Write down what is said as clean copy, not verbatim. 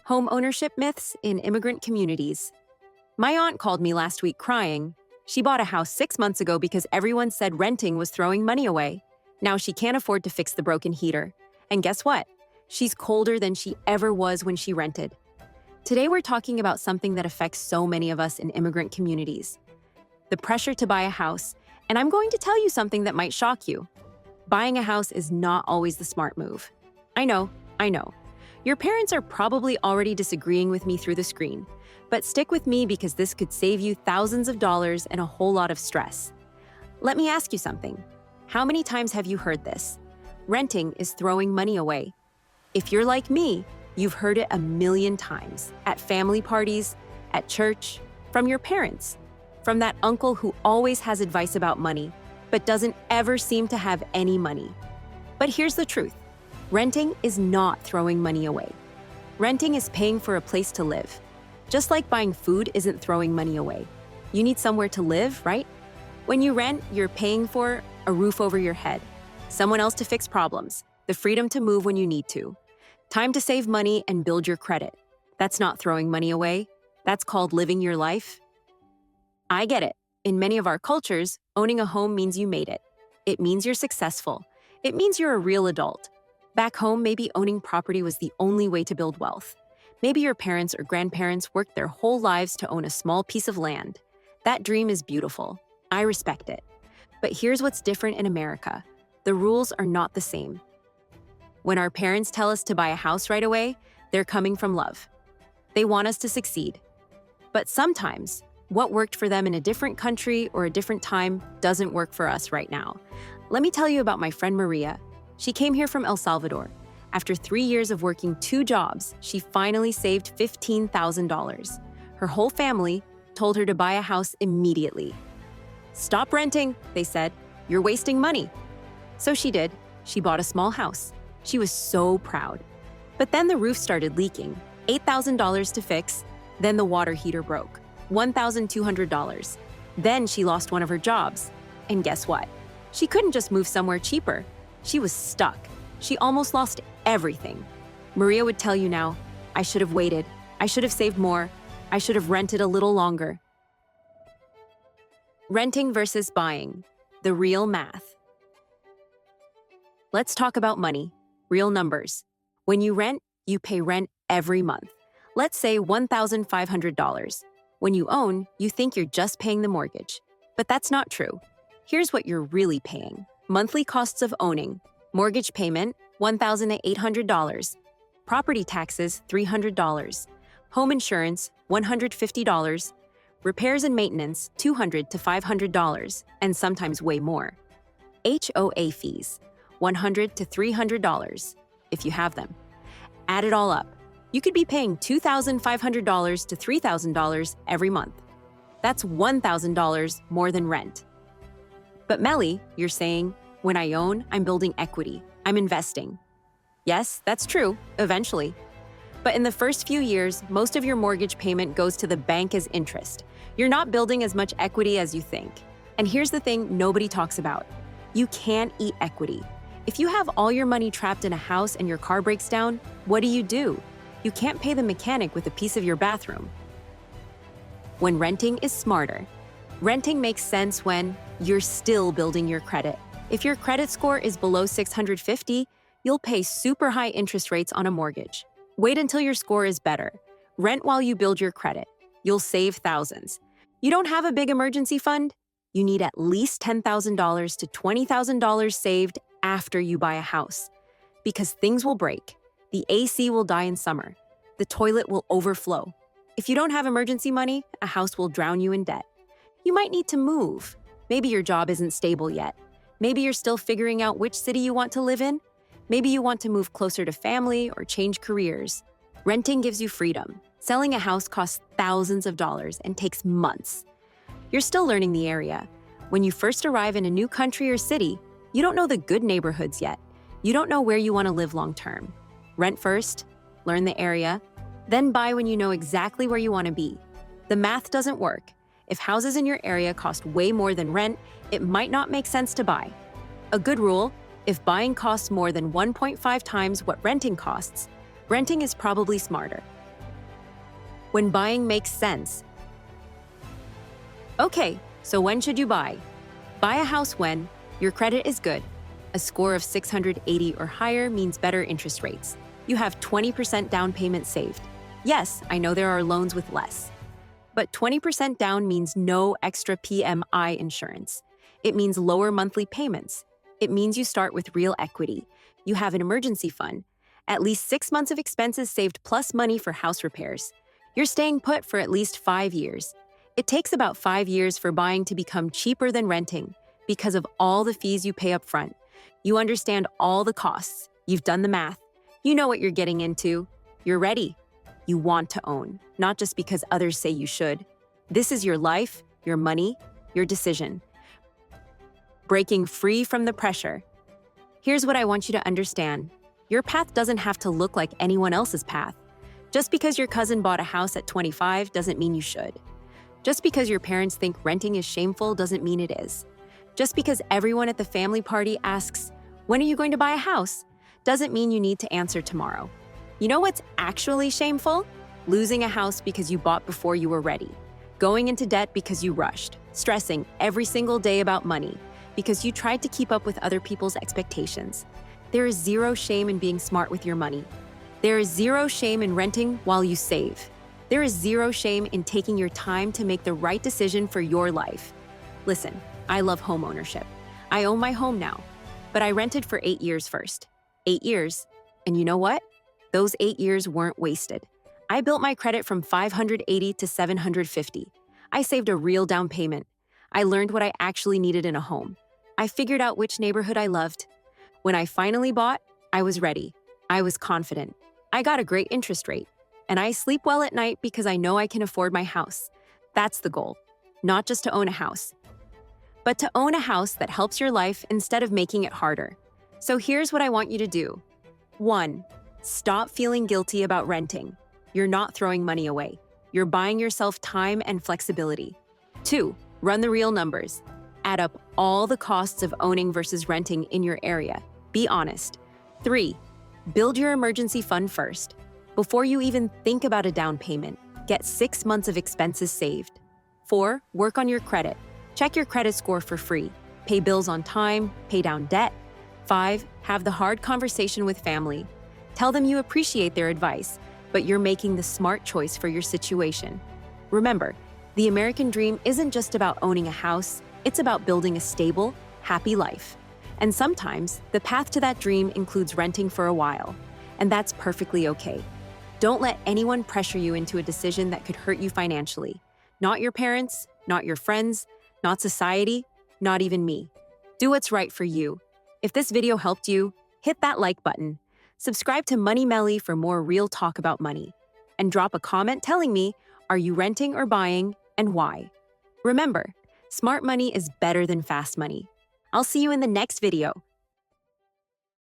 Home ownership myths in immigrant communities. My aunt called me last week crying. She bought a house 6 months ago because everyone said renting was throwing money away. Now she can't afford to fix the broken heater. And guess what? She's colder than she ever was when she rented. Today we're talking about something that affects so many of us in immigrant communities. The pressure to buy a house, and I'm going to tell you something that might shock you. Buying a house is not always the smart move. I know. Your parents are probably already disagreeing with me through the screen, but stick with me because this could save you thousands of dollars and a whole lot of stress. Let me ask you something. How many times have you heard this? Renting is throwing money away. If you're like me, you've heard it a million times, at family parties, at church, from your parents, from that uncle who always has advice about money, but doesn't ever seem to have any money. But here's the truth. Renting is not throwing money away. Renting is paying for a place to live. Just like buying food isn't throwing money away. You need somewhere to live, right? When you rent, you're paying for a roof over your head, someone else to fix problems, the freedom to move when you need to, time to save money and build your credit. That's not throwing money away. That's called living your life. I get it. In many of our cultures, owning a home means you made it. It means you're successful. It means you're a real adult. Back home, maybe owning property was the only way to build wealth. Maybe your parents or grandparents worked their whole lives to own a small piece of land. That dream is beautiful. I respect it. But here's what's different in America. The rules are not the same. When our parents tell us to buy a house right away, they're coming from love. They want us to succeed. But sometimes, what worked for them in a different country or a different time doesn't work for us right now. Let me tell you about my friend Maria. She came here from El Salvador. After 3 years of working 2 jobs, she finally saved $15,000. Her whole family told her to buy a house immediately. Stop renting, they said. You're wasting money. So she did. She bought a small house. She was so proud. But then the roof started leaking. $8,000 to fix. Then the water heater broke. $1,200. Then she lost one of her jobs. And guess what? She couldn't just move somewhere cheaper. She was stuck. She almost lost everything. Maria would tell you now, I should have waited. I should have saved more. I should have rented a little longer. Renting versus buying. The real math. Let's talk about money. Real numbers. When you rent, you pay rent every month. Let's say $1,500. When you own, you think you're just paying the mortgage. But that's not true. Here's what you're really paying. Monthly costs of owning. Mortgage payment, $1,800. Property taxes, $300. Home insurance, $150. Repairs and maintenance, $200 to $500, and sometimes way more. HOA fees, $100 to $300, if you have them. Add it all up. You could be paying $2,500 to $3,000 every month. That's $1,000 more than rent. But Melly, you're saying, when I own, I'm building equity. I'm investing. Yes, that's true, eventually. But in the first few years, most of your mortgage payment goes to the bank as interest. You're not building as much equity as you think. And here's the thing nobody talks about. You can't eat equity. If you have all your money trapped in a house and your car breaks down, what do? You can't pay the mechanic with a piece of your bathroom. When renting is smarter. Renting makes sense when you're still building your credit. If your credit score is below 650, you'll pay super high interest rates on a mortgage. Wait until your score is better. Rent while you build your credit. You'll save thousands. You don't have a big emergency fund? You need at least $10,000 to $20,000 saved after you buy a house. Because things will break. The AC will die in summer. The toilet will overflow. If you don't have emergency money, a house will drown you in debt. You might need to move. Maybe your job isn't stable yet. Maybe you're still figuring out which city you want to live in. Maybe you want to move closer to family or change careers. Renting gives you freedom. Selling a house costs thousands of dollars and takes months. You're still learning the area. When you first arrive in a new country or city, you don't know the good neighborhoods yet. You don't know where you want to live long term. Rent first, learn the area, then buy when you know exactly where you want to be. The math doesn't work. If houses in your area cost way more than rent, it might not make sense to buy. A good rule, if buying costs more than 1.5 times what renting costs, renting is probably smarter. when buying makes sense. Okay, so when should you buy? Buy a house when your credit is good. A score of 680 or higher means better interest rates. You have 20% down payment saved. Yes, I know there are loans with less. But 20% down means no extra PMI insurance. It means lower monthly payments. It means you start with real equity. You have an emergency fund, at least 6 months of expenses saved plus money for house repairs. You're staying put for at least 5 years. It takes about 5 years for buying to become cheaper than renting because of all the fees you pay up front. You understand all the costs. You've done the math. You know what you're getting into. You're ready. You want to own, not just because others say you should. This is your life, your money, your decision. Breaking free from the pressure. Here's what I want you to understand. Your path doesn't have to look like anyone else's path. Just because your cousin bought a house at 25 doesn't mean you should. Just because your parents think renting is shameful doesn't mean it is. Just because everyone at the family party asks, "When are you going to buy a house?" doesn't mean you need to answer tomorrow. You know what's actually shameful? Losing a house because you bought before you were ready. Going into debt because you rushed. Stressing every single day about money because you tried to keep up with other people's expectations. There is zero shame in being smart with your money. There is zero shame in renting while you save. There is zero shame in taking your time to make the right decision for your life. Listen, I love homeownership. I own my home now, but I rented for 8 years first. 8 years. And you know what? Those 8 years weren't wasted. I built my credit from 580 to 750. I saved a real down payment. I learned what I actually needed in a home. I figured out which neighborhood I loved. When I finally bought, I was ready. I was confident. I got a great interest rate. And I sleep well at night because I know I can afford my house. That's the goal. Not just to own a house, but to own a house that helps your life instead of making it harder. So here's what I want you to do. 1. Stop feeling guilty about renting. You're not throwing money away. You're buying yourself time and flexibility. 2. Run the real numbers. Add up all the costs of owning versus renting in your area. Be honest. 3. Build your emergency fund first. Before you even think about a down payment, get 6 months of expenses saved. 4. Work on your credit. Check your credit score for free. Pay bills on time, pay down debt. 5. Have the hard conversation with family. Tell them you appreciate their advice, but you're making the smart choice for your situation. Remember, the American dream isn't just about owning a house, it's about building a stable, happy life. And sometimes, the path to that dream includes renting for a while, and that's perfectly okay. Don't let anyone pressure you into a decision that could hurt you financially. Not your parents, not your friends, not society, not even me. Do what's right for you. If this video helped you, hit that like button. Subscribe to Money Melly for more real talk about money. And drop a comment telling me, are you renting or buying and why? Remember, smart money is better than fast money. I'll see you in the next video.